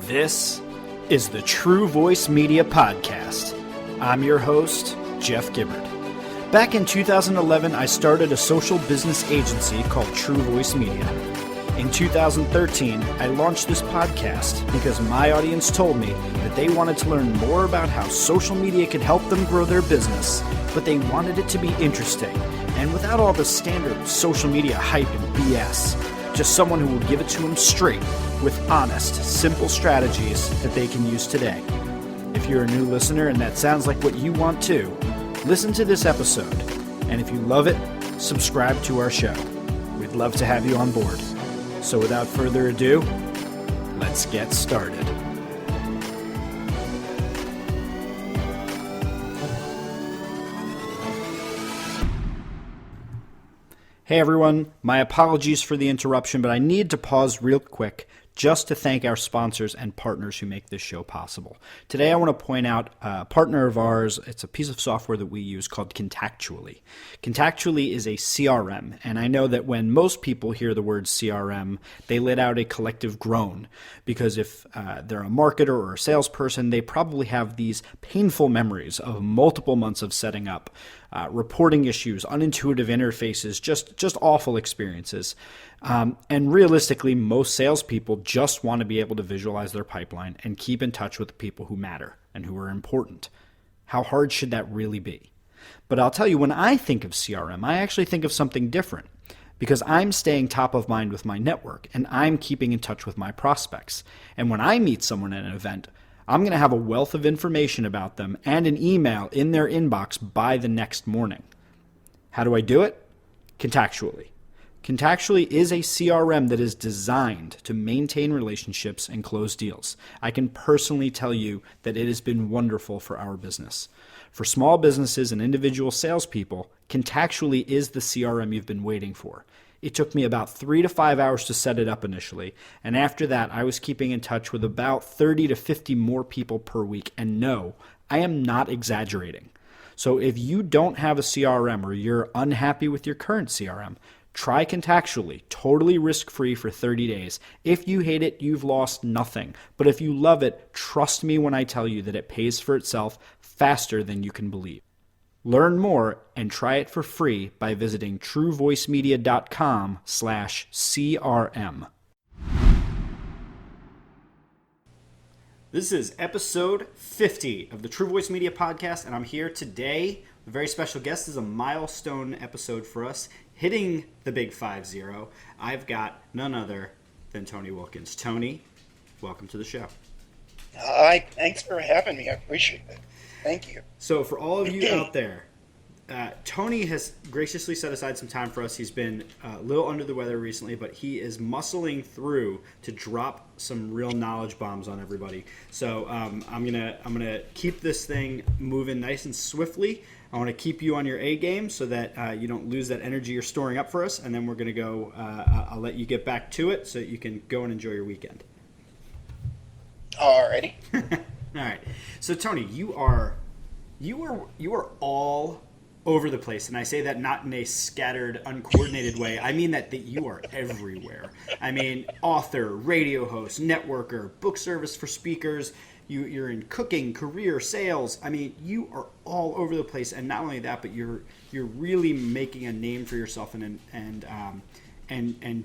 This is the True Voice Media Podcast. I'm your host, Jeff Gibbard. Back in 2011, I started a social business agency called True Voice Media. In 2013, I launched this podcast because my audience told me that they wanted to learn more about how social media could help them grow their business, but they wanted it to be interesting and without all the standard social media hype and BS. Just someone who will give it to them straight with honest, simple strategies that they can use today. If you're a new listener and that sounds like what you want too, listen to this episode. And if you love it, subscribe to our show. We'd love to have you on board. So without further ado, let's get started. Hey everyone, my apologies for the interruption, but I need to pause real quick just to thank our sponsors and partners who make this show possible. Today I want to point out a partner of ours. It's a piece of software that we use called Contactually. Contactually is a CRM, and I know that when most people hear the word CRM, they let out a collective groan, because if they're a marketer or a salesperson, they probably have these painful memories of multiple months of setting up, reporting issues, unintuitive interfaces, just awful experiences. And realistically, most salespeople just want to be able to visualize their pipeline and keep in touch with the people who matter and who are important. How hard should that really be? But I'll tell you, when I think of CRM, I actually think of something different, because I'm staying top of mind with my network and I'm keeping in touch with my prospects. And when I meet someone at an event, I'm going to have a wealth of information about them and an email in their inbox by the next morning. How do I do it? Contactually. Contactually is a CRM that is designed to maintain relationships and close deals. I can personally tell you that it has been wonderful for our business. For small businesses and individual salespeople, Contactually is the CRM you've been waiting for. It took me about 3 to 5 hours to set it up initially, and after that I was keeping in touch with about 30 to 50 more people per week, and no, I am not exaggerating. So if you don't have a CRM or you're unhappy with your current CRM, try Contactually, totally risk-free for 30 days. If you hate it, you've lost nothing. But if you love it, trust me when I tell you that it pays for itself faster than you can believe. Learn more and try it for free by visiting truevoicemedia.com/CRM. This is episode 50 of the True Voice Media Podcast, and I'm here today with a very special guest. This is a milestone episode for us, hitting the big 5-0. I've got none other than Tony Wilkins. Tony, welcome to the show. Hi, thanks for having me. I appreciate it. Thank you. So for all of you out there, Tony has graciously set aside some time for us. He's been a little under the weather recently, but he is muscling through to drop some real knowledge bombs on everybody. So I'm gonna keep this thing moving nice and swiftly. I want to keep you on your A game so that you don't lose that energy you're storing up for us, and then we're gonna go. I'll let you get back to it so that you can go and enjoy your weekend. Alrighty. All right. So Tony, you are all over the place, and I say that not in a scattered, uncoordinated way. I mean that you are everywhere. I mean, author, radio host, networker, book service for speakers. You're in cooking, career, sales. I mean, you are all over the place, and not only that, but you're really making a name for yourself and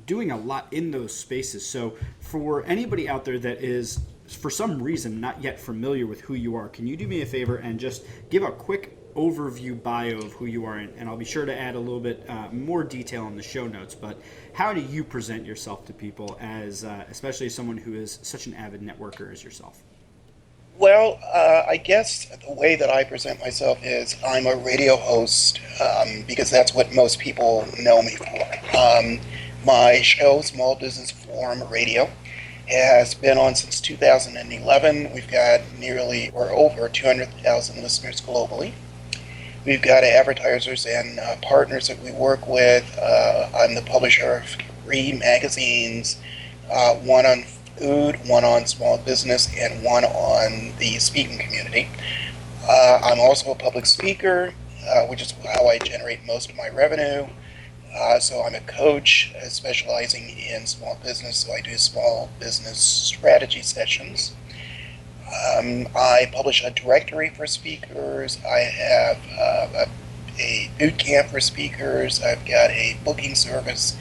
doing a lot in those spaces. So for anybody out there that is, for some reason, not yet familiar with who you are, can you do me a favor and just give a quick overview bio of who you are? And I'll be sure to add a little bit more detail in the show notes, but how do you present yourself to people, as especially someone who is such an avid networker as yourself? Well, I guess the way that I present myself is I'm a radio host, because that's what most people know me for. My show, Small Business Forum Radio, has been on since 2011. We've got over 200,000 listeners globally. We've got advertisers and partners that we work with. I'm the publisher of 3 magazines, one on food, one on small business, and one on the speaking community. I'm also a public speaker, which is how I generate most of my revenue. So I'm a coach specializing in small business. So I do small business strategy sessions. I publish a directory for speakers. I have a boot camp for speakers. I've got a booking service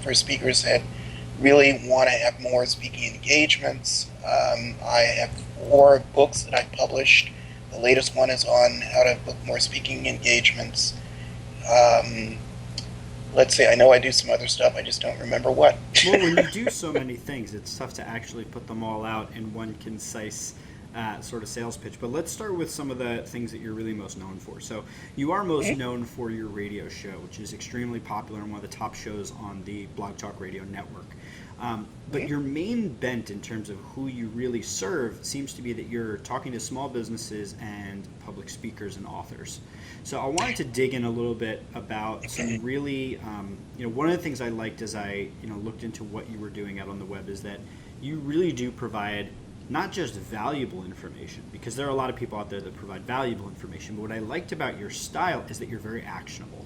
for speakers that really want to have more speaking engagements. I have 4 books that I've published. The latest one is on how to book more speaking engagements. Um, let's see, I know I do some other stuff, I just don't remember what. Well, when you do so many things, it's tough to actually put them all out in one concise sort of sales pitch. But let's start with some of the things that you're really most known for. So you are most known for your radio show, which is extremely popular and one of the top shows on the Blog Talk Radio network. But your main bent in terms of who you really serve seems to be that you're talking to small businesses and public speakers and authors. So I wanted to dig in a little bit about some really, one of the things I liked as I, looked into what you were doing out on the web is that you really do provide not just valuable information, because there are a lot of people out there that provide valuable information, but what I liked about your style is that you're very actionable.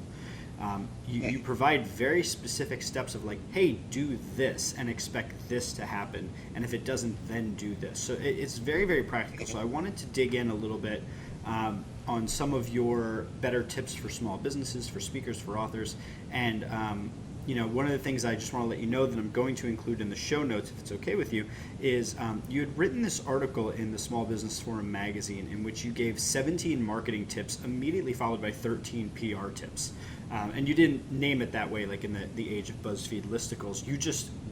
You provide very specific steps of like, hey, do this and expect this to happen, and if it doesn't, then do this. So it's very, very practical. So I wanted to dig in a little bit on some of your better tips for small businesses, for speakers, for authors, and one of the things I just want to let you know that I'm going to include in the show notes, if it's okay with you, is you had written this article in the Small Business Forum magazine in which you gave 17 marketing tips immediately followed by 13 PR tips. And you didn't name it that way, like in the age of BuzzFeed listicles.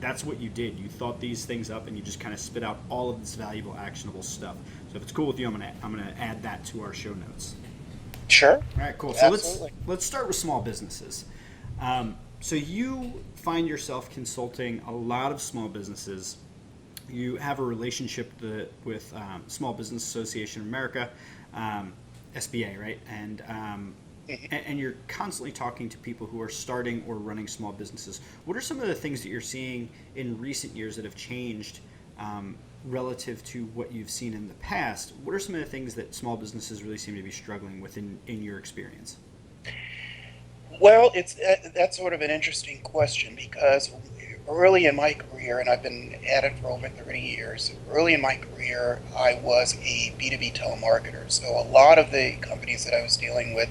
That's what you did. You thought these things up and you just kind of spit out all of this valuable, actionable stuff. So if it's cool with you, I'm gonna add that to our show notes. Sure. All right, cool. So Absolutely. let's start with small businesses. So you find yourself consulting a lot of small businesses. You have a relationship with Small Business Association of America, SBA, right? And you're constantly talking to people who are starting or running small businesses. What are some of the things that you're seeing in recent years that have changed relative to what you've seen in the past? What are some of the things that small businesses really seem to be struggling with in your experience? Well, that's sort of an interesting question because early in my career, and I've been at it for over 30 years, early in my career, I was a B2B telemarketer. So a lot of the companies that I was dealing with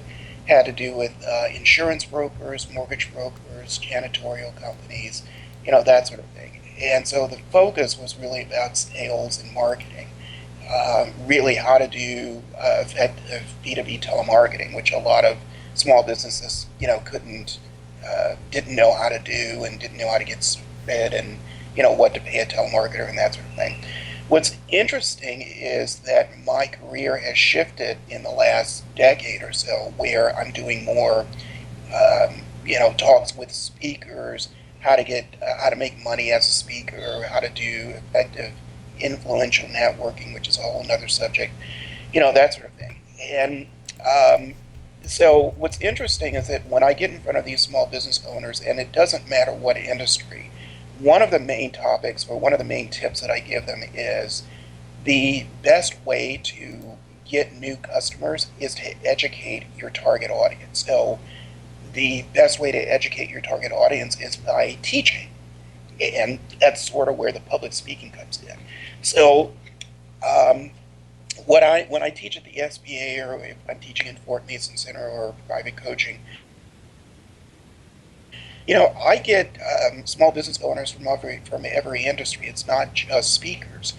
had to do with insurance brokers, mortgage brokers, janitorial companies, that sort of thing. And so the focus was really about sales and marketing, really how to do effective B2B telemarketing, which a lot of small businesses, didn't know how to do and didn't know how to get started and, what to pay a telemarketer and that sort of thing. What's interesting is that my career has shifted in the last decade or so, where I'm doing more, talks with speakers, how to make money as a speaker, how to do effective influential networking, which is a whole other subject, that sort of thing. And so what's interesting is that when I get in front of these small business owners, and it doesn't matter what industry, one of the main topics or one of the main tips that I give them is the best way to get new customers is to educate your target audience. So the best way to educate your target audience is by teaching. And that's sort of where the public speaking comes in. So when I teach at the SBA, or if I'm teaching in Fort Mason Center or private coaching, I get small business owners from every industry. It's not just speakers.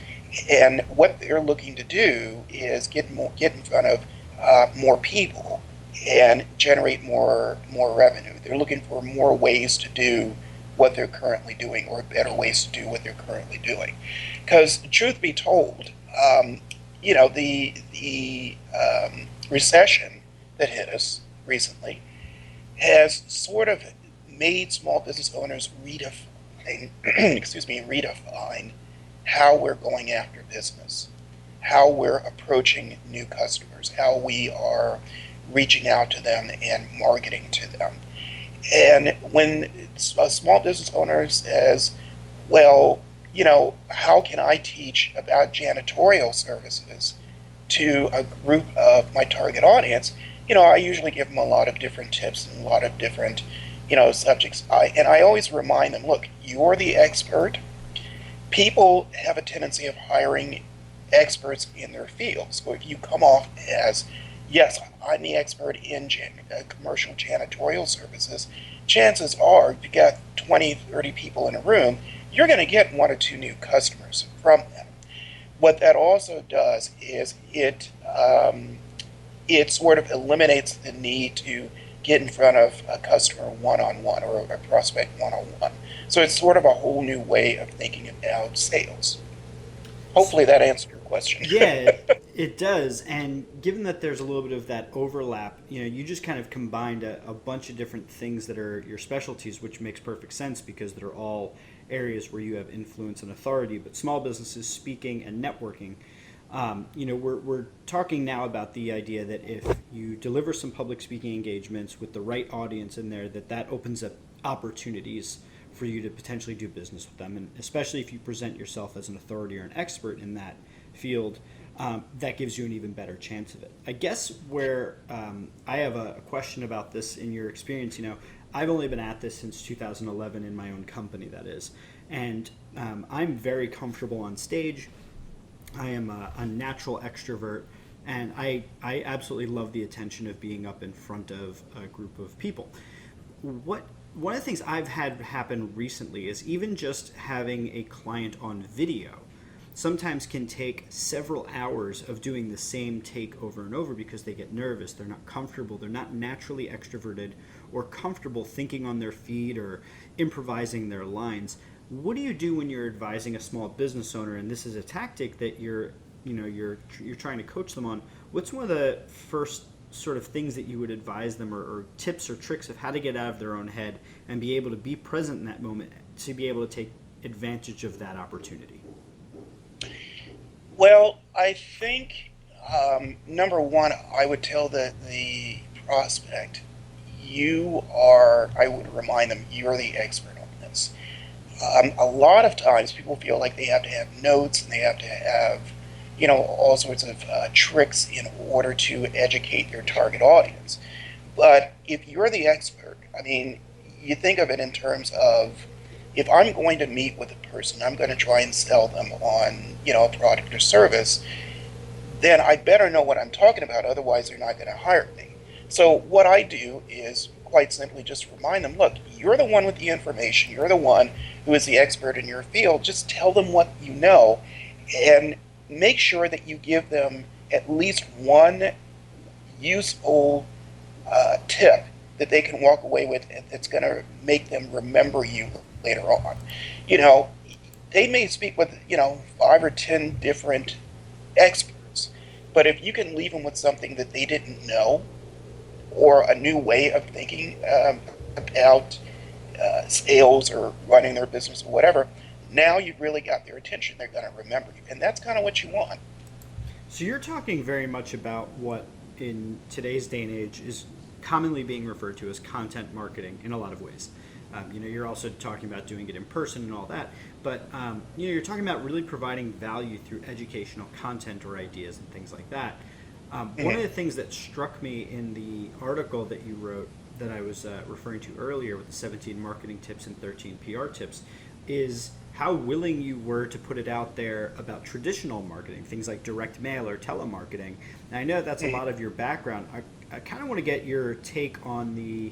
And what they're looking to do is get in front of more people and generate more revenue. They're looking for more ways to do what they're currently doing, or better ways to do what they're currently doing. Because truth be told, the recession that hit us recently has sort of made small business owners redefine, redefine how we're going after business, how we're approaching new customers, how we are reaching out to them and marketing to them. And when a small business owner says, well, how can I teach about janitorial services to a group of my target audience? I usually give them a lot of different tips and a lot of different, subjects. I always remind them, look, you're the expert. People have a tendency of hiring experts in their field. So if you come off as, yes, I'm the expert in commercial janitorial services, chances are if you got 20, 30 people in a room, you're going to get one or two new customers from them. What that also does is it sort of eliminates the need to get in front of a customer one-on-one or a prospect one-on-one. So it's sort of a whole new way of thinking about sales. Hopefully that answered your question. Yeah, it does. And given that there's a little bit of that overlap, you just kind of combined a bunch of different things that are your specialties, which makes perfect sense because they're all areas where you have influence and authority. But small businesses, speaking and networking, we're talking now about the idea that if you deliver some public speaking engagements with the right audience in there, that opens up opportunities for you to potentially do business with them. And especially if you present yourself as an authority or an expert in that field, that gives you an even better chance of it. I guess where I have a question about this in your experience, I've only been at this since 2011 in my own company, that is. And I'm very comfortable on stage. I am a natural extrovert, and I absolutely love the attention of being up in front of a group of people. One of the things I've had happen recently is even just having a client on video sometimes can take several hours of doing the same take over and over because they get nervous, they're not comfortable, they're not naturally extroverted or comfortable thinking on their feet or improvising their lines. What do you do when you're advising a small business owner, and this is a tactic that you're trying to coach them on? What's one of the first sort of things that you would advise them, or tips or tricks of how to get out of their own head and be able to be present in that moment to be able to take advantage of that opportunity? Well, I think number one, I would tell the prospect, I would remind them, you're the expert on this. A lot of times people feel like they have to have notes and they have to have, all sorts of tricks in order to educate their target audience. But if you're the expert, you think of it in terms of, if I'm going to meet with a person, I'm going to try and sell them on, a product or service, then I better know what I'm talking about, otherwise they're not going to hire me. So what I do is quite simply just remind them, look, you're the one with the information, you're the one who is the expert in your field, just tell them what you know, and make sure that you give them at least one useful tip that they can walk away with that's going to make them remember you later on. They may speak with, 5 or 10 different experts, but if you can leave them with something that they didn't know, or a new way of thinking about sales or running their business or whatever, now you've really got their attention. They're going to remember you, and that's kind of what you want. So you're talking very much about what in today's day and age is commonly being referred to as content marketing in a lot of ways. You're also talking about doing it in person and all that, but you're talking about really providing value through educational content or ideas and things like that. One of the things that struck me in the article that you wrote that I was referring to earlier with the 17 marketing tips and 13 PR tips is how willing you were to put it out there about traditional marketing, things like direct mail or telemarketing. And I know that's a lot of your background. I kind of want to get your take on the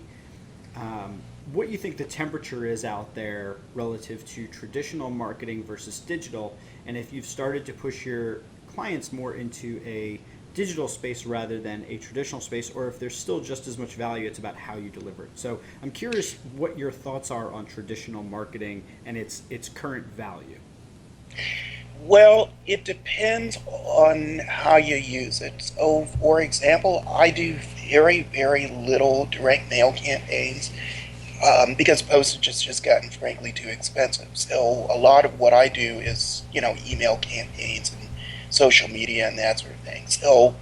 what you think the temperature is out there relative to traditional marketing versus digital, and if you've started to push your clients more into a digital space rather than a traditional space, or if there's still just as much value, it's about how you deliver it. So I'm curious what your thoughts are on traditional marketing and its current value. Well, it depends on how you use it. So, for example, I do very, very little direct mail campaigns because postage has just gotten frankly too expensive. So a lot of what I do is, email campaigns and social media and that sort of thing. So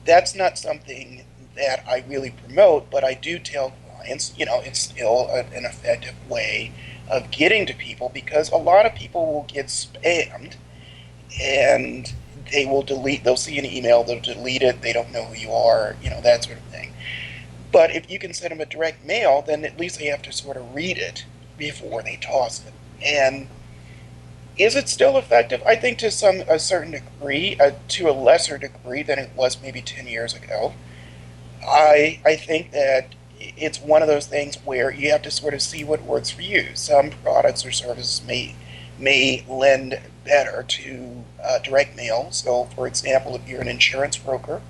that's not something that I really promote, but I do tell clients, it's still an effective way of getting to people, because a lot of people will get spammed and they'll see an email, they'll delete it, they don't know who you are, that sort of thing. But if you can send them a direct mail, then at least they have to sort of read it before they toss it. And is it still effective? I think to a certain degree, to a lesser degree than it was maybe 10 years ago. I think that it's one of those things where you have to sort of see what works for you. Some products or services may lend better to direct mail. So, for example, if you're an insurance broker,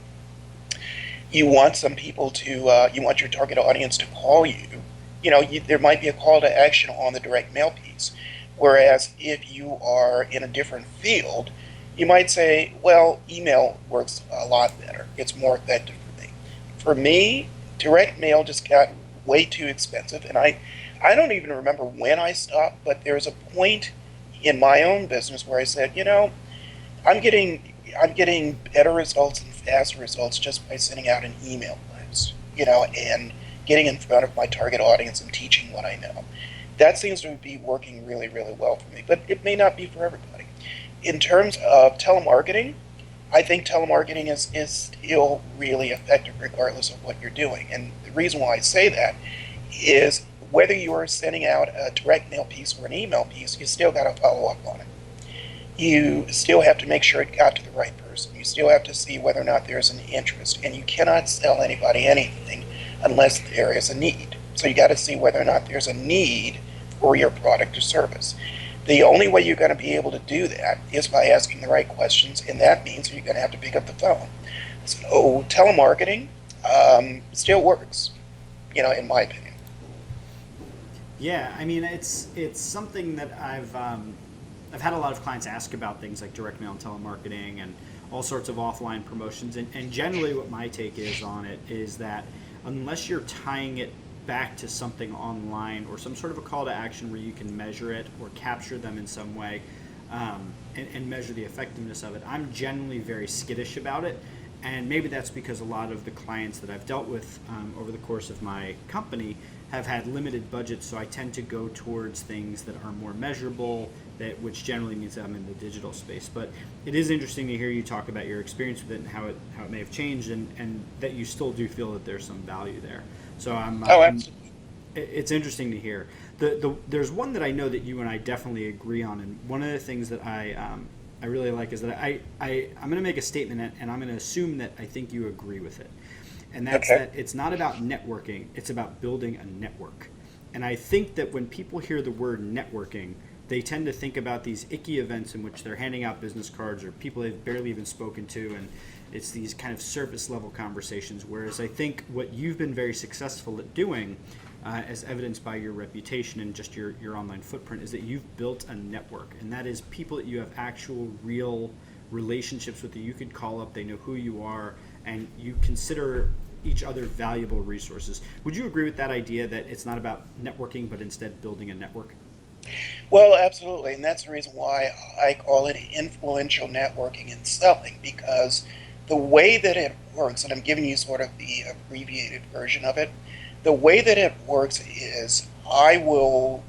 you want some people to you want your target audience to call you. There might be a call to action on the direct mail piece. Whereas if you are in a different field, you might say, well, email works a lot better. It's more effective for me. For me, direct mail just got way too expensive, and I don't even remember when I stopped, but there was a point in my own business where I said, I'm getting better results and faster results just by sending out an email list, and getting in front of my target audience and teaching what I know. That seems to be working really, really well for me, but it may not be for everybody. In terms of telemarketing, I think telemarketing is still really effective regardless of what you're doing. And the reason why I say that is whether you are sending out a direct mail piece or an email piece, you still got to follow up on it. You still have to make sure it got to the right person. You still have to see whether or not there's an interest. And you cannot sell anybody anything unless there is a need. So you got to see whether or not there's a need for your product or service. The only way you're going to be able to do that is by asking the right questions, and that means you're going to have to pick up the phone. So telemarketing still works, in my opinion. Yeah, I mean, it's something that I've had a lot of clients ask about, things like direct mail and telemarketing and all sorts of offline promotions. And generally what my take is on it is that unless you're tying it back to something online or some sort of a call to action where you can measure it or capture them in some way, and measure the effectiveness of it, I'm generally very skittish about it. And maybe that's because a lot of the clients that I've dealt with over the course of my company have had limited budgets, so I tend to go towards things that are more measurable, which generally means that I'm in the digital space. But it is interesting to hear you talk about your experience with it and how it may have changed, and that you still do feel that there's some value there. So Absolutely. It's interesting to hear. There's one that I know that you and I definitely agree on, and one of the things that I really like is that I'm going to make a statement, and I'm going to assume that I think you agree with it. And that's Okay. that it's not about networking, it's about building a network. And I think that when people hear the word networking, they tend to think about these icky events in which they're handing out business cards or people they've barely even spoken to, and it's these kind of surface level conversations. Whereas I think what you've been very successful at doing, as evidenced by your reputation and just your online footprint, is that you've built a network, and that is people that you have actual real relationships with that you could call up, they know who you are, and you consider each other valuable resources. Would you agree with that idea that it's not about networking but instead building a network? Well, absolutely, and that's the reason why I call it influential networking and selling, because the way that it works, and I'm giving you sort of the abbreviated version of it, the way that it works is I will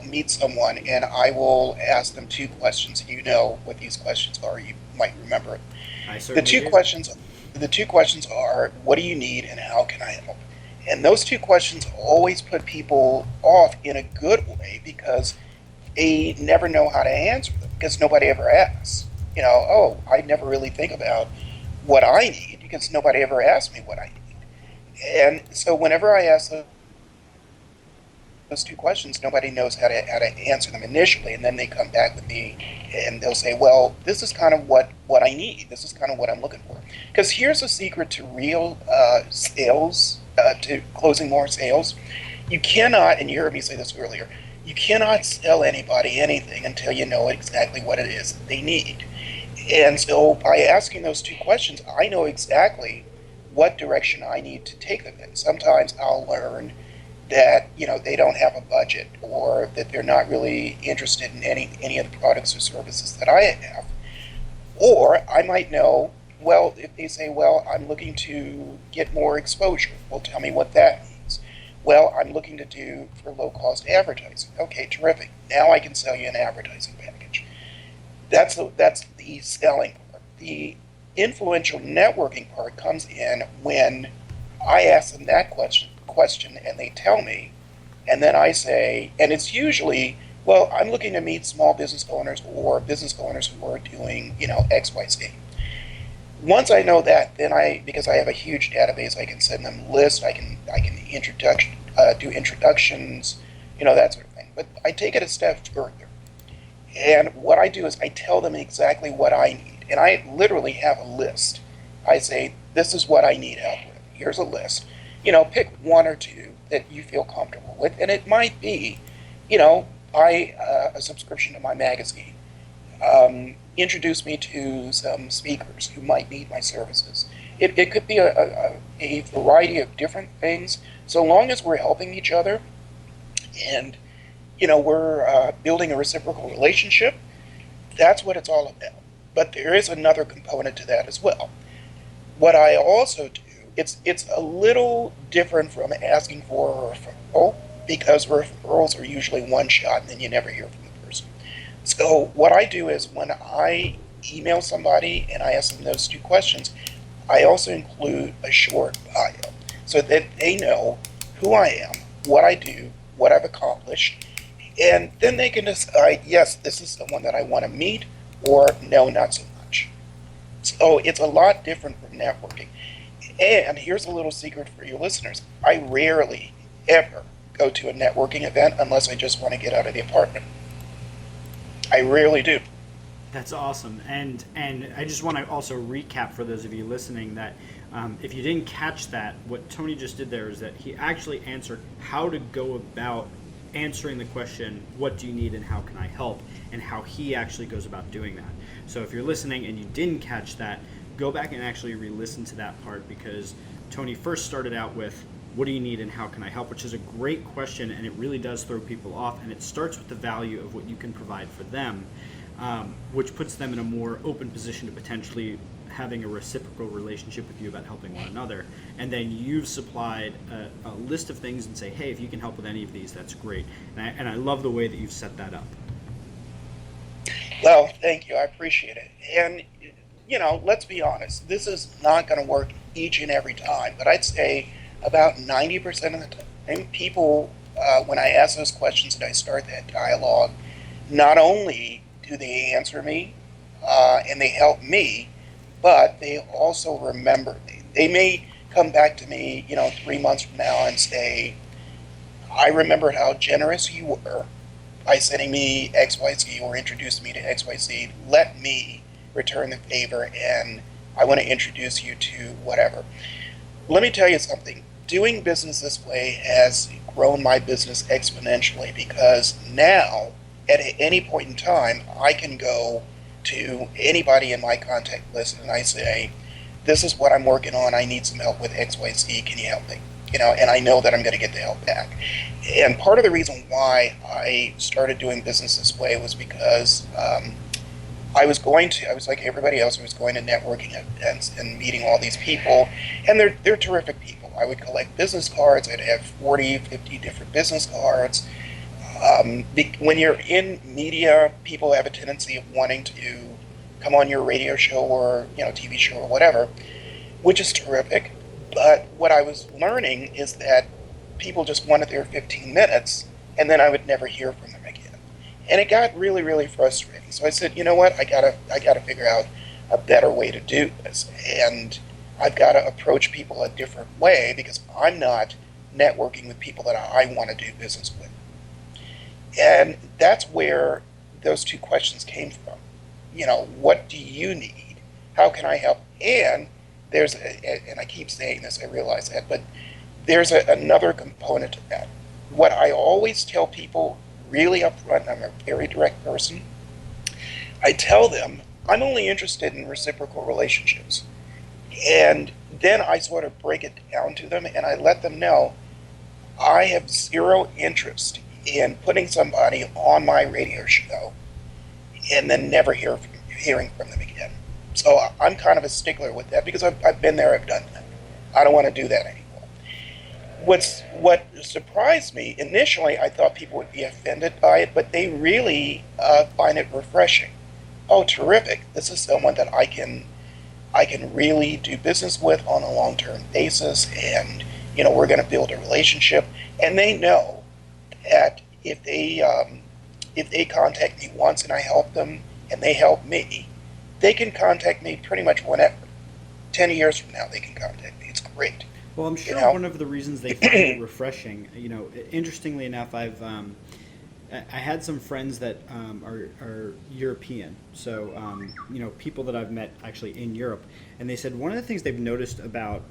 meet someone and I will ask them two questions. You know what these questions are. You might remember it. I The certainly two do. questions, the two questions are, what do you need and how can I help? And those two questions always put people off in a good way because they never know how to answer them because nobody ever asks. Oh, I never really think about what I need because nobody ever asked me what I need. And so whenever I ask those two questions, nobody knows how to answer them initially, and then they come back with me and they'll say, well, this is kind of what I need. This is kind of what I'm looking for. Because here's a secret to real sales, to closing more sales. You cannot, and you heard me say this earlier, you cannot sell anybody anything until you know exactly what it is that they need. And so by asking those two questions, I know exactly what direction I need to take them in. Sometimes I'll learn that they don't have a budget or that they're not really interested in any of the products or services that I have. Or I might know, well, if they say, well, I'm looking to get more exposure, well, tell me what that means. Well, I'm looking to do for low-cost advertising. Okay, terrific. Now I can sell you an advertising package. That's the selling part. The influential networking part comes in when I ask them that question and they tell me, and then I say, and it's usually, well, I'm looking to meet small business owners or business owners who are doing, X, Y, Z. Once I know that, then because I have a huge database, I can send them lists. I can do introductions, that sort of thing. But I take it a step further, and what I do is I tell them exactly what I need, and I literally have a list. I say, this is what I need help with. Here's a list. Pick one or two that you feel comfortable with, and it might be, buy a subscription to my magazine. Introduce me to some speakers who might need my services. It could be a variety of different things, so long as we're helping each other and we're building a reciprocal relationship. That's what it's all about. But there is another component to that as well. What I also do, it's a little different from asking for a referral, because referrals are usually one shot and then you never hear from the person. So what I do is when I email somebody and I ask them those two questions, I also include a short bio so that they know who I am, what I do, what I've accomplished, and then they can decide, yes, this is someone that I want to meet, or no, not so much. So it's a lot different from networking. And here's a little secret for your listeners. I rarely, ever go to a networking event unless I just want to get out of the apartment. I rarely do. That's awesome. And I just want to also recap for those of you listening that if you didn't catch that, what Tony just did there is that he actually answered how to go about answering the question, what do you need and how can I help, and how he actually goes about doing that. So if you're listening and you didn't catch that, go back and actually re-listen to that part, because Tony first started out with, what do you need and how can I help, which is a great question, and it really does throw people off, and it starts with the value of what you can provide for them, which puts them in a more open position to potentially having a reciprocal relationship with you about helping one another. And then you've supplied a list of things and say, hey, if you can help with any of these, that's great. And I love the way that you've set that up. Well, thank you. I appreciate it. And, let's be honest, this is not going to work each and every time, but I'd say about 90% of the time, people, when I ask those questions and I start that dialogue, not only do they answer me and they help me, but they also remember me. They may come back to me, 3 months from now and say, I remembered how generous you were by sending me XYZ or introducing me to XYZ. Let me return the favor, and I want to introduce you to whatever. Let me tell you something. Doing business this way has grown my business exponentially, because now, at any point in time, I can go to anybody in my contact list and I say, this is what I'm working on, I need some help with XYZ, can you help me? And I know that I'm going to get the help back. And part of the reason why I started doing business this way was because I was like everybody else, I was going to networking events and meeting all these people, and they're terrific people. I would collect business cards, I'd have 40, 50 different business cards. When you're in media, people have a tendency of wanting to come on your radio show or TV show or whatever, which is terrific. But what I was learning is that people just wanted their 15 minutes, and then I would never hear from them again, and it got really, really frustrating. So I said, you know what, I gotta figure out a better way to do this, and I've got to approach people a different way, because I'm not networking with people that I want to do business with. And that's where those two questions came from. What do you need? How can I help? And and I keep saying this, I realize that, but there's another component to that. What I always tell people really upfront, I'm a very direct person, I tell them I'm only interested in reciprocal relationships. And then I sort of break it down to them and I let them know I have zero interest in putting somebody on my radio show and then never hearing from them again. So I'm kind of a stickler with that, because I've been there, I've done that. I don't want to do that anymore. What surprised me, initially I thought people would be offended by it, but they really find it refreshing. Oh, terrific. This is someone that I can I can really do business with on a long-term basis, and we're going to build a relationship. And they know that if they contact me once and I help them and they help me, they can contact me pretty much whenever. 10 years from now, they can contact me. It's great. Well, I'm You sure know. one of the reasons they find it refreshing, interestingly enough, I had some friends that are European, so people that I've met actually in Europe, and they said one of the things they've noticed about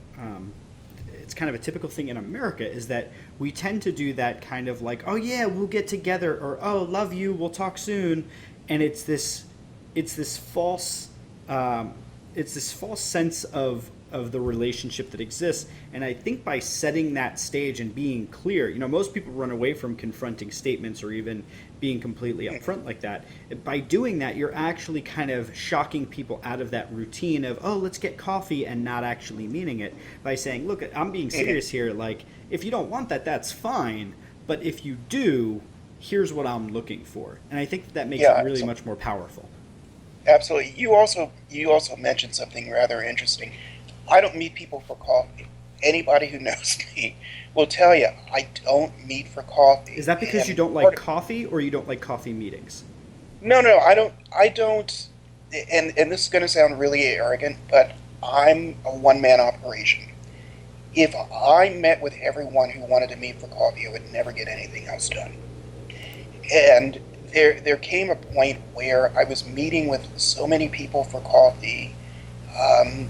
it's kind of a typical thing in America is that we tend to do that kind of like, oh yeah, we'll get together, or oh, love you, we'll talk soon, and it's this false it's this false sense of the relationship that exists. And I think by setting that stage and being clear, most people run away from confronting statements or even being completely upfront like that. By doing that, you're actually kind of shocking people out of that routine of, oh, let's get coffee, and not actually meaning it, by saying, look, I'm being serious here. Like, if you don't want that, that's fine. But if you do, here's what I'm looking for. And I think that makes it Yeah, really so much more powerful. absolutely. You also mentioned something rather interesting. I don't meet people for coffee. Anybody who knows me will tell you I don't meet for Is coffee. that because you And don't like coffee, or you don't like coffee meetings? no, no, I don't. I don't. And this is going to sound really arrogant, but I'm a one-man operation. If I met with everyone who wanted to meet for coffee, I would never get anything else done. And there came a point where I was meeting with so many people for coffee, um,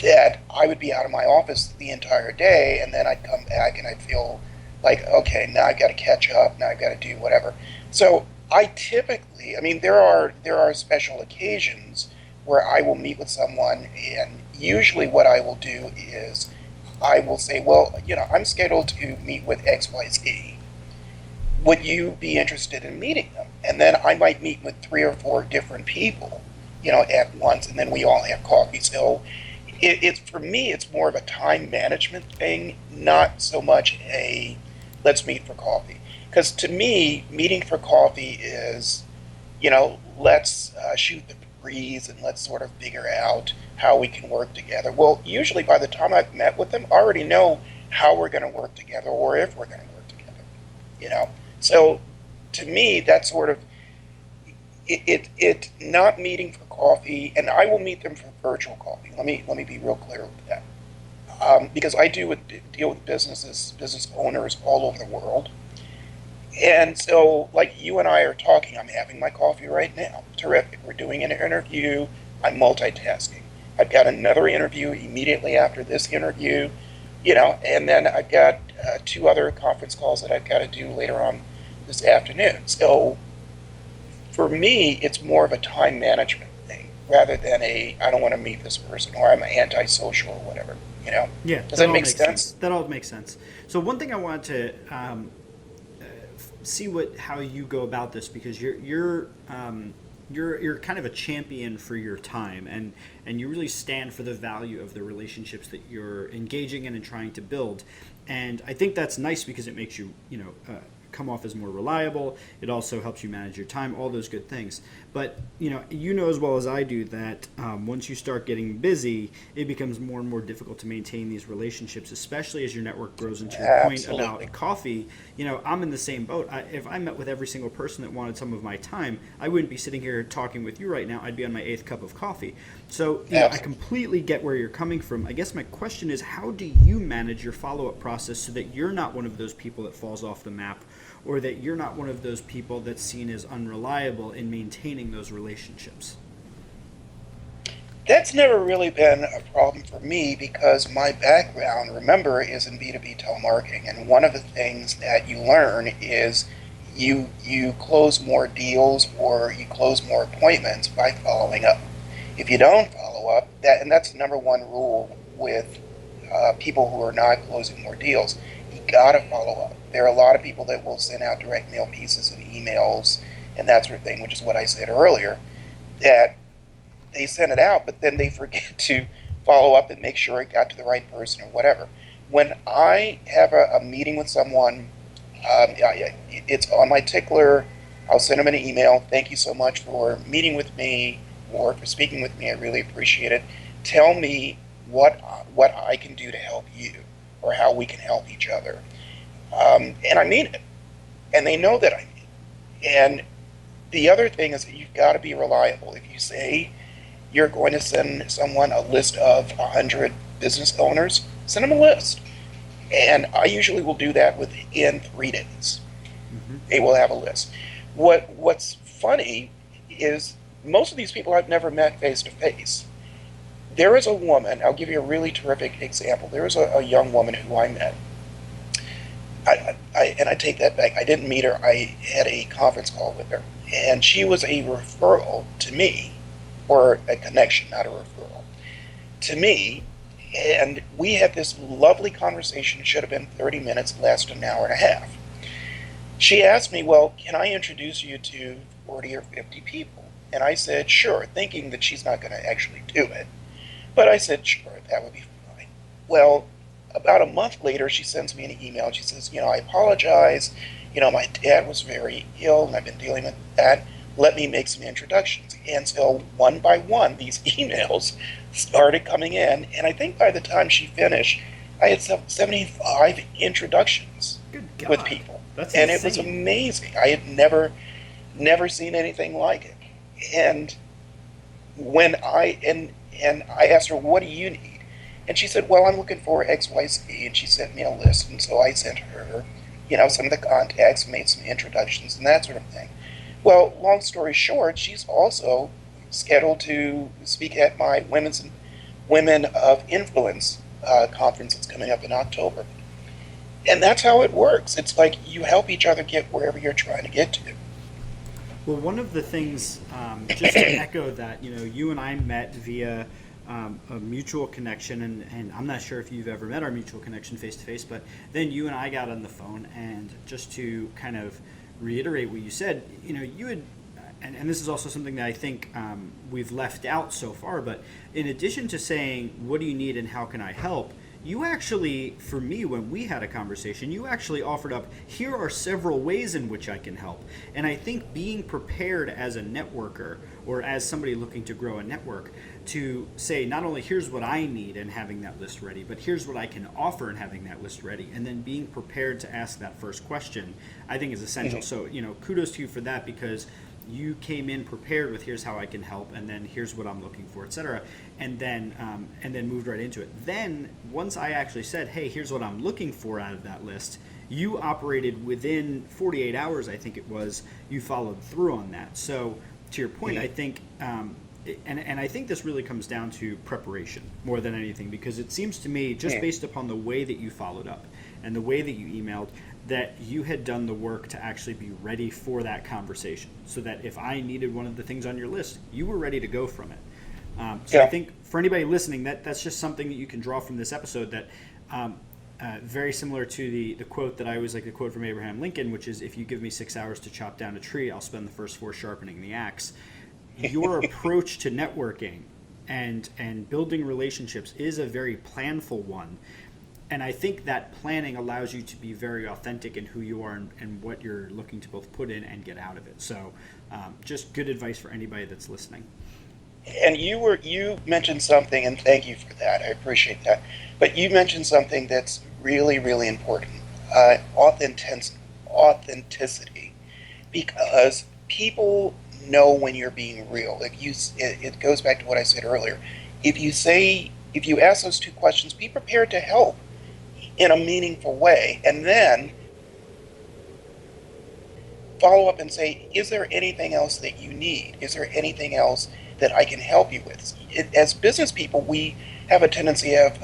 that I would be out of my office the entire day, and then I'd come back and I'd feel like, okay, now I've got to catch up, now I've got to do whatever. So I typically, I mean, there are special occasions where I will meet with someone, and usually what I will do is I will say, well, I'm scheduled to meet with XYZ. Would you be interested in meeting them? And then I might meet with three or four different people, at once, and then we all have coffee. So it's for me, it's more of a time management thing, not so much a let's meet for coffee. Because to me, meeting for coffee is, let's shoot the breeze and let's sort of figure out how we can work together. Well, usually by the time I've met with them, I already know how we're going to work together or if we're going to work together. You know, so to me, that's sort of it not meeting for coffee, and I will meet them for virtual coffee. Let me be real clear with that, because I deal with business owners all over the world, and so like you and I are talking, I'm having my coffee right now. Terrific. We're doing an interview. I'm multitasking. I've got another interview immediately after this interview, and then I've got two other conference calls that I've got to do later on this afternoon. So for me, it's more of a time management thing rather than I don't want to meet this person or I'm antisocial or whatever. Yeah, Does that that all make makes sense. sense? That all makes sense. So one thing I wanted to see how you go about this, because you're kind of a champion for your time, and you really stand for the value of the relationships that you're engaging in and trying to build. And I think that's nice because it makes you come off as more reliable. It also helps you manage your time, all those good things. But you know as well as I do that once you start getting busy, it becomes more and more difficult to maintain these relationships, especially as your network grows. Into your point Absolutely. about coffee, I'm in the same boat. If I met with every single person that wanted some of my time, I wouldn't be sitting here talking with you right now. I'd be on my eighth cup of coffee. So I Absolutely. completely get where you're coming from. I guess my question is, how do you manage your follow-up process so that you're not one of those people that falls off the map, or that you're not one of those people that's seen as unreliable in maintaining those relationships? That's never really been a problem for me because my background, remember, is in B2B telemarketing. And one of the things that you learn is you close more deals or you close more appointments by following up. If you don't follow up, that's the number one rule with people who are not closing more deals. You gotta follow up. There are a lot of people that will send out direct mail pieces and emails and that sort of thing, which is what I said earlier, that they send it out, but then they forget to follow up and make sure it got to the right person or whatever. When I have a meeting with someone, it's on my tickler. I'll send them an email. Thank you so much for meeting with me or for speaking with me. I really appreciate it. Tell me what I can do to help you, or how we can help each other. And I mean it, and they know that I mean it. And the other thing is that you've got to be reliable. If you say you're going to send someone a list of 100 business owners, send them a list. And I usually will do that within 3 days. They will have a list. What's funny is most of these people I've never met face to face. There is a woman, I'll give you a really terrific example. There is a young woman who I met. And I take that back. I didn't meet her. I had a conference call with her. And she was a referral to me, or a connection, not a referral, to me. And we had this lovely conversation. It should have been 30 minutes, lasted an hour and a half. She asked me, well, can I introduce you to 40 or 50 people? And I said, sure, thinking that she's not going to actually do it. But I said, sure, that would be fine. Well, about a month later, she sends me an email. She says, I apologize. My dad was very ill, and I've been dealing with that. Let me make some introductions. And so one by one, these emails started coming in. And I think by the time she finished, I had 75 introductions with people. That's and insane. It was amazing. I had never seen anything like it. And when I asked her, what do you need? And she said, well, I'm looking for XYZ. And she sent me a list. And so I sent her, some of the contacts, made some introductions and that sort of thing. Well, long story short, she's also scheduled to speak at my Women of Influence conference that's coming up in October. And that's how it works. It's like you help each other get wherever you're trying to get to. Well, one of the things, just to echo that, you and I met via a mutual connection, and I'm not sure if you've ever met our mutual connection face to face, but then you and I got on the phone, and just to kind of reiterate what you said, you had, and this is also something that I think we've left out so far, but in addition to saying, what do you need and how can I help, you actually, for me, when we had a conversation, you actually offered up, here are several ways in which I can help. And I think being prepared as a networker, or as somebody looking to grow a network, to say not only here's what I need and having that list ready, but here's what I can offer and having that list ready, and then being prepared to ask that first question, I think is essential. So, kudos to you for that, because you came in prepared with here's how I can help, and then here's what I'm looking for, etc., and then moved right into it. Then once I actually said, hey, here's what I'm looking for out of that list, you operated within 48 hours, I think it was, you followed through on that. So to your point, I think, and I think this really comes down to preparation more than anything, because it seems to me, just based upon the way that you followed up and the way that you emailed, that you had done the work to actually be ready for that conversation, so that if I needed one of the things on your list, you were ready to go from it. I think for anybody listening, that's just something that you can draw from this episode, that very similar to the quote that I always like, the quote from Abraham Lincoln, which is, if you give me 6 hours to chop down a tree, I'll spend the first 4 sharpening the axe. Your approach to networking and building relationships is a very planful one. And I think that planning allows you to be very authentic in who you are and what you're looking to both put in and get out of it. So just good advice for anybody that's listening. And you mentioned something, and thank you for that. I appreciate that. But you mentioned something that's really, really important. Authenticity. Because people know when you're being real. It goes back to what I said earlier. If you ask those 2 questions, be prepared to help in a meaningful way, and then follow up and say, is there anything else that you need? Is there anything else that I can help you with? As business people, we have a tendency of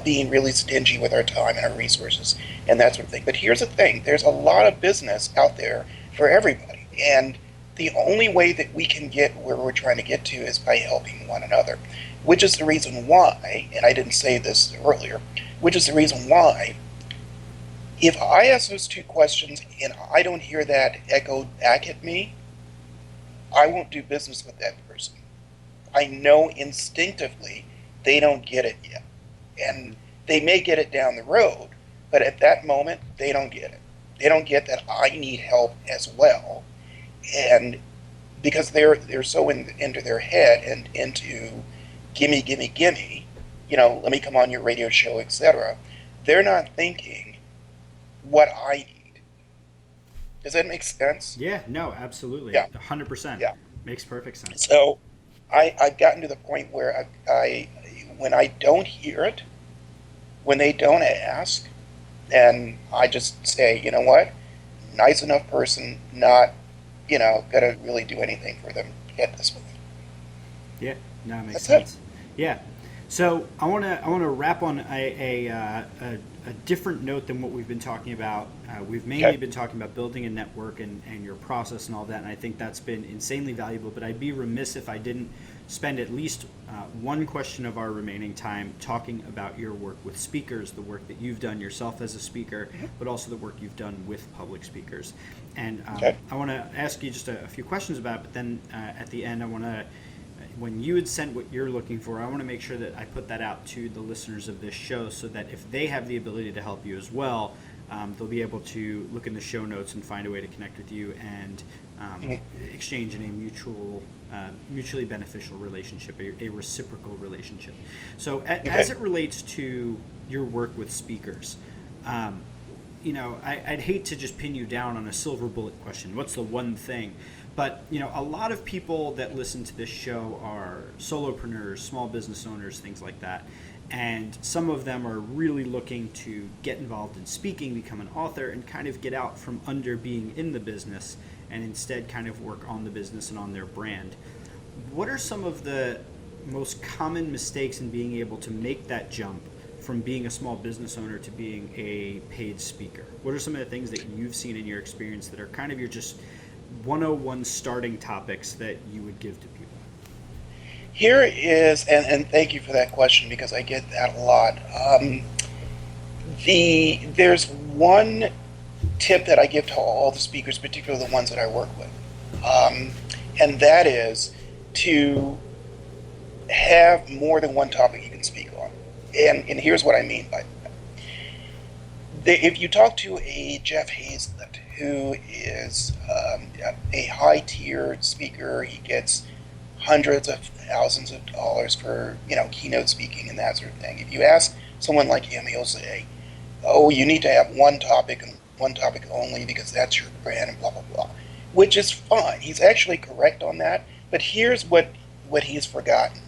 being really stingy with our time and our resources and that sort of thing. But here's the thing, there's a lot of business out there for everybody, and the only way that we can get where we're trying to get to is by helping one another, which is the reason why, and I didn't say this earlier, which is the reason why, if I ask those 2 questions and I don't hear that echoed back at me, I won't do business with that person. I know instinctively they don't get it yet. And they may get it down the road, but at that moment, they don't get it. They don't get that I need help as well. And because they're so into their head and into gimme, gimme, gimme, let me come on your radio show, etc. They're not thinking what I need. Does that make sense? Yeah, no, absolutely. Yeah, 100%. yeah. Makes perfect sense. So I've gotten to the point where when I don't hear it, when they don't ask, then I just say, you know what, nice enough person, not, gonna really do anything for them at this point. Yeah, no, it makes That's it. sense. Yeah. So I want to wrap on a different note than what we've been talking about. We've mainly Okay. been talking about building a network and your process and all that, and I think that's been insanely valuable. But I'd be remiss if I didn't spend at least one question of our remaining time talking about your work with speakers, the work that you've done yourself as a speaker, but also the work you've done with public speakers. And Okay. I want to ask you just a few questions about it, but then at the end, I want to when you had sent what you're looking for, I want to make sure that I put that out to the listeners of this show so that if they have the ability to help you as well, they'll be able to look in the show notes and find a way to connect with you and Mhm. exchange in a mutually beneficial relationship, a reciprocal relationship. So, as Okay. it relates to your work with speakers, um, I'd hate to just pin you down on a silver bullet question. What's the one thing? But a lot of people that listen to this show are solopreneurs, small business owners, things like that. And some of them are really looking to get involved in speaking, become an author, and kind of get out from under being in the business and instead kind of work on the business and on their brand. What are some of the most common mistakes in being able to make that jump from being a small business owner to being a paid speaker? What are some of the things that you've seen in your experience that are kind of your just 101 starting topics that you would give to people? Here is, and thank you for that question because I get that a lot. There's one tip that I give to all the speakers, particularly the ones that I work with, and that is to have more than one topic you can speak on. And here's what I mean by that. If you talk to a Jeff Hazlett, who is a high-tier speaker, he gets hundreds of thousands of dollars for keynote speaking and that sort of thing. If you ask someone like him, he'll say, "Oh, you need to have one topic and one topic only because that's your brand," and blah blah blah, which is fine. He's actually correct on that. But here's what he's forgotten.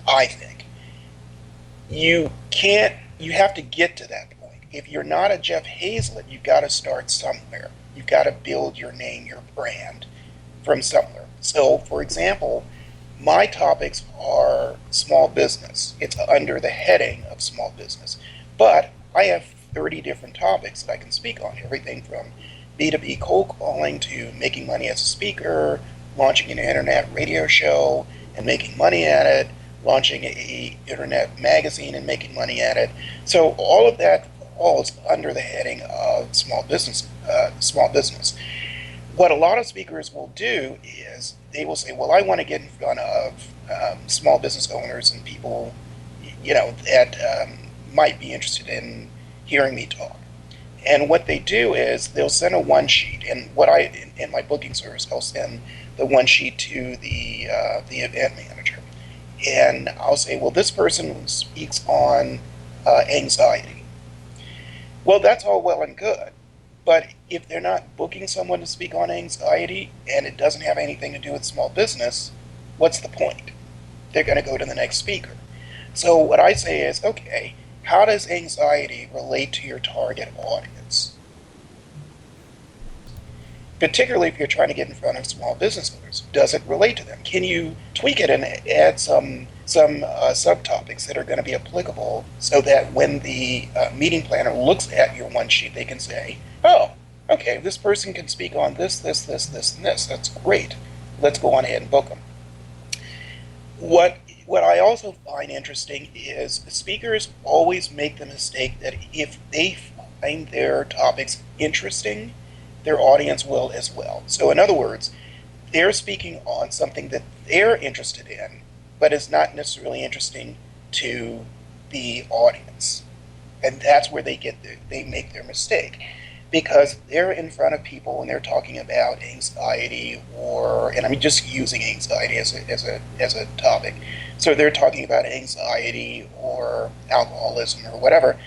I think you can't. You have to get to that point. If you're not a Jeff Hazlett, you've got to start somewhere. You've got to build your name, your brand from somewhere. So, for example, my topics are small business. It's under the heading of small business. But I have 30 different topics that I can speak on. Everything from B2B cold calling to making money as a speaker, launching an internet radio show and making money at it, launching a internet magazine and making money at it. So all of that falls under the heading of small business. Small business. What a lot of speakers will do is they will say, "Well, I want to get in front of small business owners and people, that might be interested in hearing me talk." And what they do is they'll send a one sheet, and in my booking service, I'll send the one sheet to the event manager, and I'll say, "Well, this person speaks on anxiety." Well, that's all well and good. But if they're not booking someone to speak on anxiety and it doesn't have anything to do with small business, what's the point? They're going to go to the next speaker. So what I say is, okay, how does anxiety relate to your target audience? Particularly if you're trying to get in front of small business owners, does it relate to them? Can you tweak it and add some subtopics that are going to be applicable so that when the meeting planner looks at your one sheet, they can say, "Oh, okay, this person can speak on this, this, this, this, and this. That's great. Let's go on ahead and book them." What I also find interesting is speakers always make the mistake that if they find their topics interesting, their audience will as well. So in other words, they're speaking on something that they're interested in, but is not necessarily interesting to the audience. And that's where they make their mistake. because they're in front of people and they're talking about anxiety, or, and I'm just using anxiety as a topic. So they're talking about anxiety or alcoholism or whatever,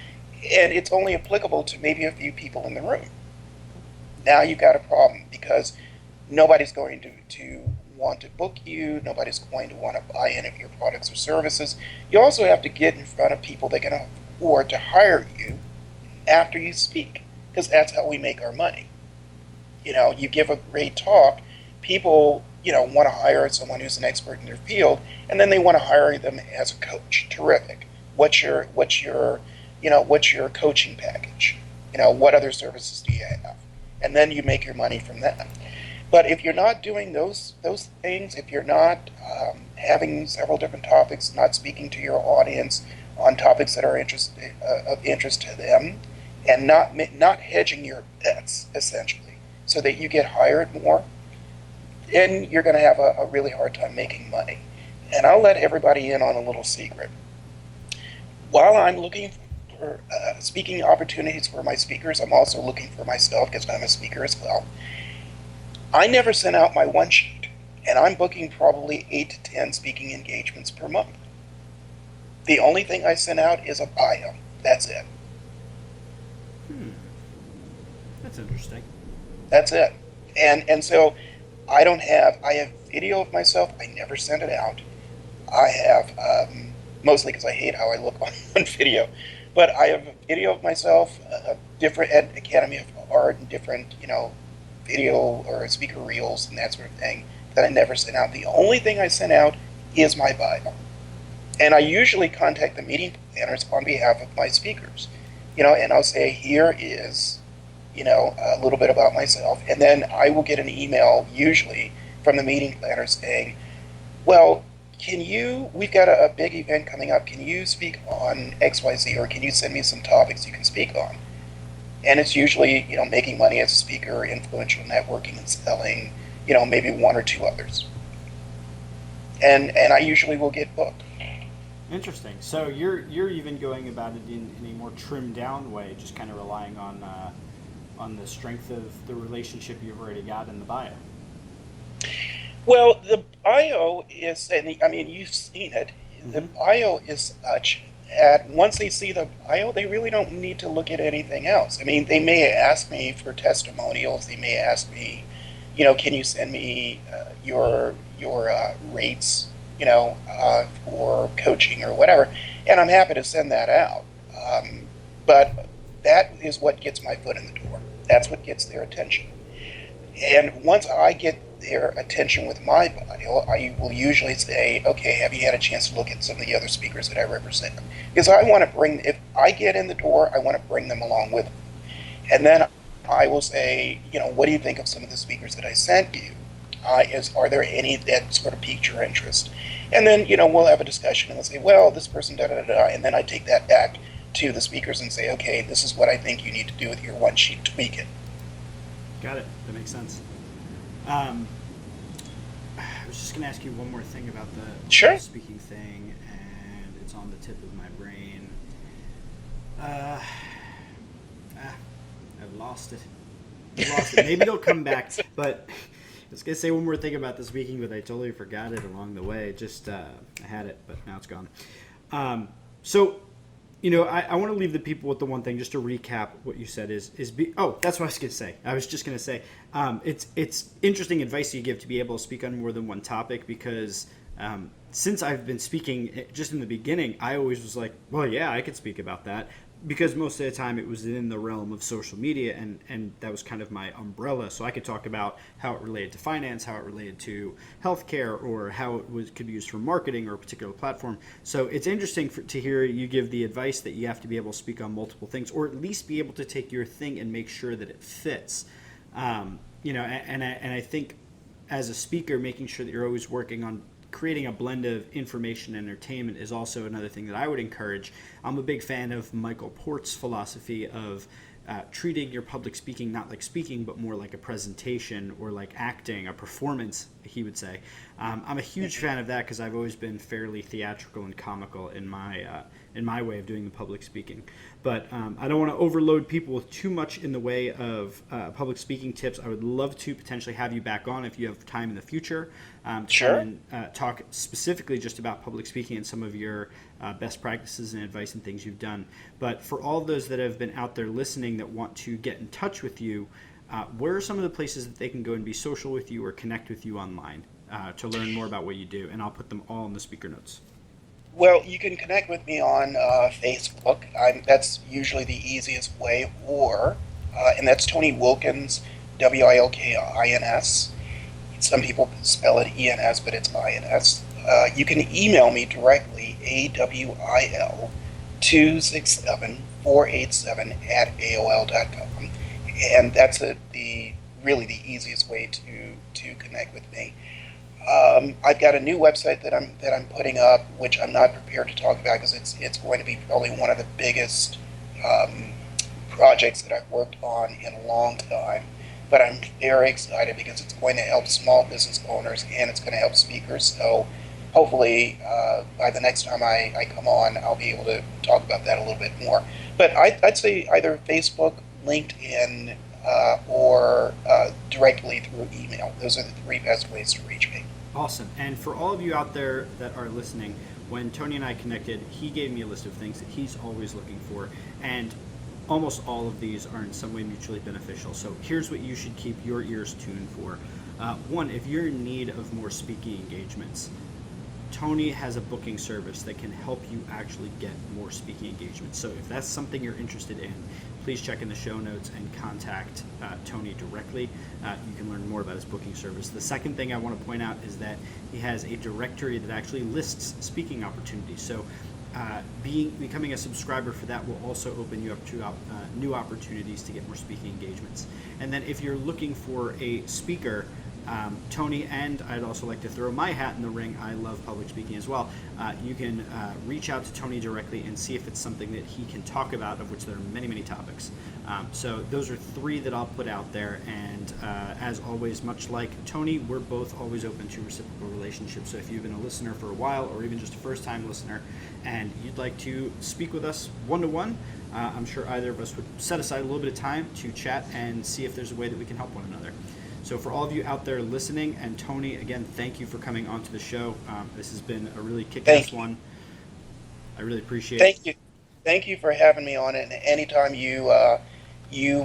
and it's only applicable to maybe a few people in the room. Now you've got a problem because nobody's going to want to book you, nobody's going to want to buy any of your products or services. You also have to get in front of people that can afford to hire you after you speak, because that's how we make our money. You give a great talk, people, want to hire someone who's an expert in their field, and then they want to hire them as a coach. Terrific. What's your coaching package? What other services do you have? And then you make your money from that. But if you're not doing those things, if you're not having several different topics, not speaking to your audience on topics that are of interest to them, and not hedging your bets essentially, so that you get hired more, then you're going to have a really hard time making money. And I'll let everybody in on a little secret. While I'm looking for speaking opportunities for my speakers, I'm also looking for myself, because I'm a speaker as well. I never sent out my one sheet, and I'm booking probably 8 to 10 speaking engagements per month. The only thing I sent out is a bio. That's it. That's interesting. That's it. And so I have video of myself. I never send it out. I have, mostly because I hate how I look on video, but I have a video of myself, different at Academy of Art, and different, video or speaker reels and that sort of thing that I never sent out. The only thing I sent out is my bio. And I usually contact the meeting planners on behalf of my speakers, and I'll say, here is, a little bit about myself. And then I will get an email usually from the meeting planner saying, well, we've got a big event coming up. Can you speak on XYZ, or can you send me some topics you can speak on? And it's usually, making money as a speaker, influential networking and selling, maybe one or two others. And I usually will get booked. Interesting. So you're even going about it in a more trimmed down way, just kind of relying on the strength of the relationship you've already got in the bio. Well, the bio is, you've seen it. Mm-hmm. The bio is such that once they see the bio, they really don't need to look at anything else. They may ask me for testimonials. They may ask me, can you send me your rates, for coaching or whatever, and I'm happy to send that out. But that is what gets my foot in the door. That's what gets their attention. And once I get their attention with my bio, I will usually say, okay, have you had a chance to look at some of the other speakers that I represent? Because I want to if I get in the door, I want to bring them along with me. And then I will say, what do you think of some of the speakers that I sent you? Are there any that sort of piqued your interest? And then, we'll have a discussion and they'll say, well, this person, da-da-da-da, and then I take that back to the speakers and say, okay, this is what I think you need to do with your one sheet, tweak it. Got it. That makes sense. I was just going to ask you one more thing about the speaking thing, and it's on the tip of my brain. I've lost it. Maybe it'll come back, but I was going to say one more thing about the speaking, but I totally forgot it along the way. Just I had it, but now it's gone. So I want to leave the people with the one thing, just to recap what you said that's what I was going to say. I was just going to say, it's interesting advice you give to be able to speak on more than one topic, because since I've been speaking just in the beginning, I always was like, well, yeah, I could speak about that, because most of the time it was in the realm of social media, and that was kind of my umbrella. So I could talk about how it related to finance, how it related to healthcare, or how it could be used for marketing or a particular platform. So it's interesting to hear you give the advice that you have to be able to speak on multiple things, or at least be able to take your thing and make sure that it fits. And I think as a speaker, making sure that you're always working on creating a blend of information and entertainment is also another thing that I would encourage. I'm a big fan of Michael Port's philosophy of treating your public speaking not like speaking, but more like a presentation or like acting, a performance, he would say. I'm a huge fan of that because I've always been fairly theatrical and comical in my way of doing the public speaking. But I don't want to overload people with too much in the way of public speaking tips. I would love to potentially have you back on if you have time in the future to Sure. come and talk specifically just about public speaking and some of your best practices and advice and things you've done. But for all those that have been out there listening that want to get in touch with you, where are some of the places that they can go and be social with you or connect with you online to learn more about what you do? And I'll put them all in the speaker notes. Well, you can connect with me on Facebook. That's usually the easiest way, and that's Tony Wilkins, Wilkins. Some people spell it ENS, but it's INS. You can email me directly, awil267-487 and that's really the easiest way to connect with me. I've got a new website that I'm putting up, which I'm not prepared to talk about because it's going to be probably one of the biggest projects that I've worked on in a long time. But I'm very excited because it's going to help small business owners and it's going to help speakers. So hopefully by the next time I come on, I'll be able to talk about that a little bit more. But I'd say either Facebook, LinkedIn, or directly through email. Those are the three best ways to reach me. Awesome. And for all of you out there that are listening, when Tony and I connected, he gave me a list of things that he's always looking for, and almost all of these are in some way mutually beneficial. So here's what you should keep your ears tuned for. One, if you're in need of more speaking engagements, Tony has a booking service that can help you actually get more speaking engagements. So if that's something you're interested in, please check in the show notes and contact Tony directly. You can learn more about his booking service. The second thing I want to point out is that he has a directory that actually lists speaking opportunities. So becoming a subscriber for that will also open you up to new opportunities to get more speaking engagements. And then if you're looking for a speaker, Tony, and I'd also like to throw my hat in the ring, I love public speaking as well. You can reach out to Tony directly and see if it's something that he can talk about, of which there are many, many topics. So those are three that I'll put out there, and as always, much like Tony, we're both always open to reciprocal relationships. So if you've been a listener for a while, or even just a first-time listener, and you'd like to speak with us one-to-one, I'm sure either of us would set aside a little bit of time to chat and see if there's a way that we can help one another. So for all of you out there listening, and Tony, again, thank you for coming onto the show. This has been a really kick-ass one. I really appreciate it. Thank you. Thank you for having me on it. And anytime you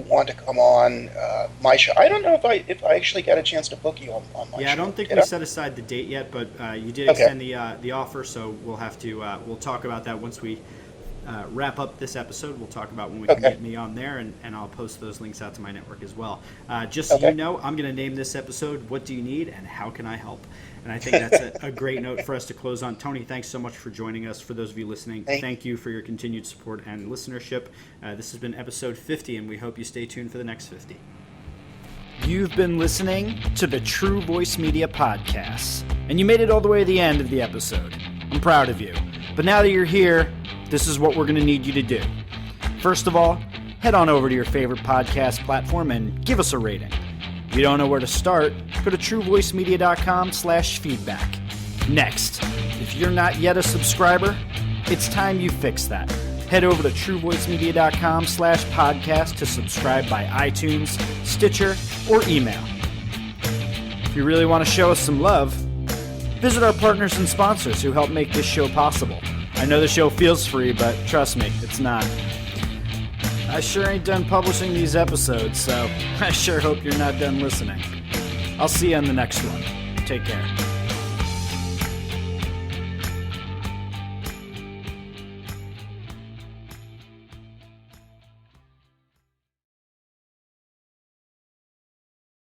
want to come on my show, I don't know if I actually got a chance to book you on my show. Yeah, I don't think we set aside the date yet, but you did extend the offer, so we'll have to we'll talk about that once we wrap up this episode. We'll talk about when we can get me on there, and I'll post those links out to my network as well. Just so you know, I'm going to name this episode "What Do You Need and How Can I Help?" And I think that's a great note for us to close on. Tony, thanks so much for joining us. For those of you listening, thank you for your continued support and listenership. This has been episode 50, and we hope you stay tuned for the next 50. You've been listening to the True Voice Media Podcasts, and you made it all the way to the end of the episode. I'm proud of you. But now that you're here, this is what we're going to need you to do. First of all, head on over to your favorite podcast platform and give us a rating. If you don't know where to start, go to truevoicemedia.com/feedback. Next, if you're not yet a subscriber, it's time you fix that. Head over to truevoicemedia.com/podcast to subscribe by iTunes, Stitcher, or email. If you really want to show us some love, visit our partners and sponsors who help make this show possible. I know the show feels free, but trust me, it's not. I sure ain't done publishing these episodes, so I sure hope you're not done listening. I'll see you on the next one. Take care.